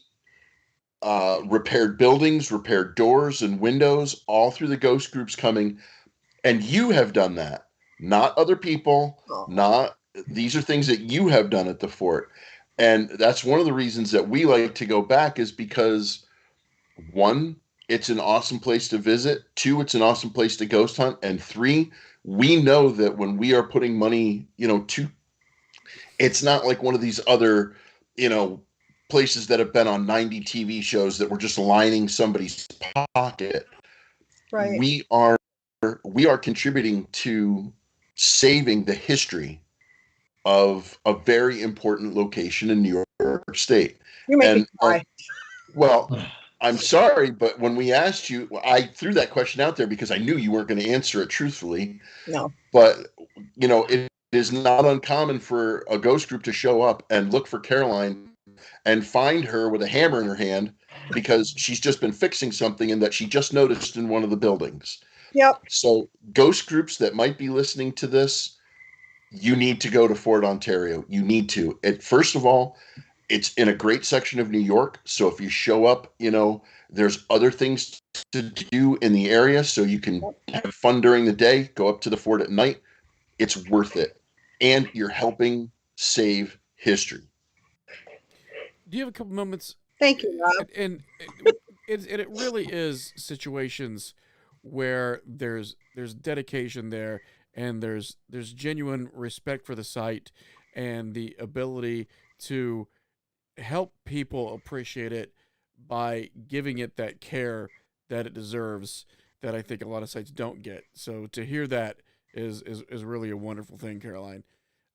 repaired buildings, repaired doors and windows, all through the ghost groups coming. And you have done that, not other people, Oh, not these are things that you have done at the fort. And that's one of the reasons that we like to go back is because one, it's an awesome place to visit. Two, it's an awesome place to ghost hunt. And three, we know that when we are putting money, to it's not like one of these other, you know, places that have been on 90 TV shows that were just lining somebody's pocket. right. We are contributing to saving the history of a very important location in New York State. You make me And cry. well, I'm sorry, but when we asked you, I threw that question out there because I knew you weren't going to answer it truthfully. No. But it is not uncommon for a ghost group to show up and look for Caroline and find her with a hammer in her hand because she's just been fixing something and that she just noticed in one of the buildings. Yep. So ghost groups that might be listening to this, you need to go to Fort Ontario. You need to. First of all, it's in a great section of New York. So if you show up, there's other things to do in the area. So you can have fun during the day, go up to the fort at night. It's worth it. And you're helping save history. Do you have a couple moments? Thank you, Rob. And it really is situations where there's dedication there, and there's genuine respect for the site and the ability to help people appreciate it by giving it that care that it deserves, that I think a lot of sites don't get. So to hear that is really a wonderful thing, Caroline.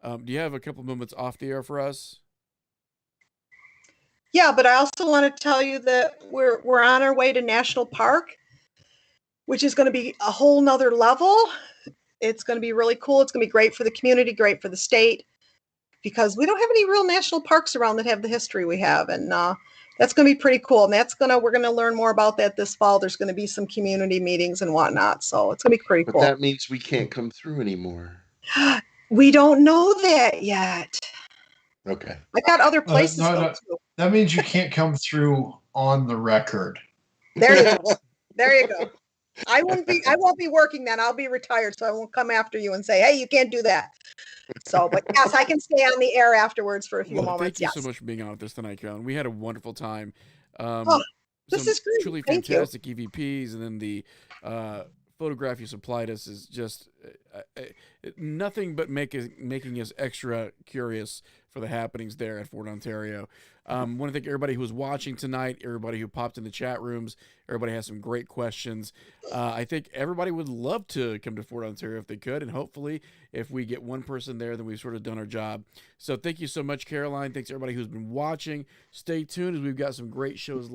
Do you have a couple moments off the air for us? Yeah, but I also want to tell you that we're on our way to National Park, which is going to be a whole nother level. It's going to be really cool. It's going to be great for the community, great for the state, because we don't have any real national parks around that have the history we have, and that's going to be pretty cool. And we're going to learn more about that this fall. There's going to be some community meetings and whatnot, so it's going to be pretty But cool. that means we can't come through anymore. We don't know that yet. Okay. I got other places No, though, no. too. That means you can't come through on the record. There you go. There you go. I won't be working then. I'll be retired, so I won't come after you and say, "Hey, you can't do that." So, but yes, I can stay on the air afterwards for a few Well, moments. thank you Yes. so much for being on with us tonight, Carolyn. We had a wonderful time. Oh, this Some is great. truly Thank you. fantastic EVPs, and then the photograph you supplied us is just nothing but making us extra curious for the happenings there at Fort Ontario. Want to thank everybody who was watching tonight, everybody who popped in the chat rooms. Everybody has some great questions. I think everybody would love to come to Fort Ontario if they could, and hopefully if we get one person there, then we've sort of done our job. So thank you so much, Caroline. Thanks everybody who's been watching. Stay tuned as we've got some great shows live.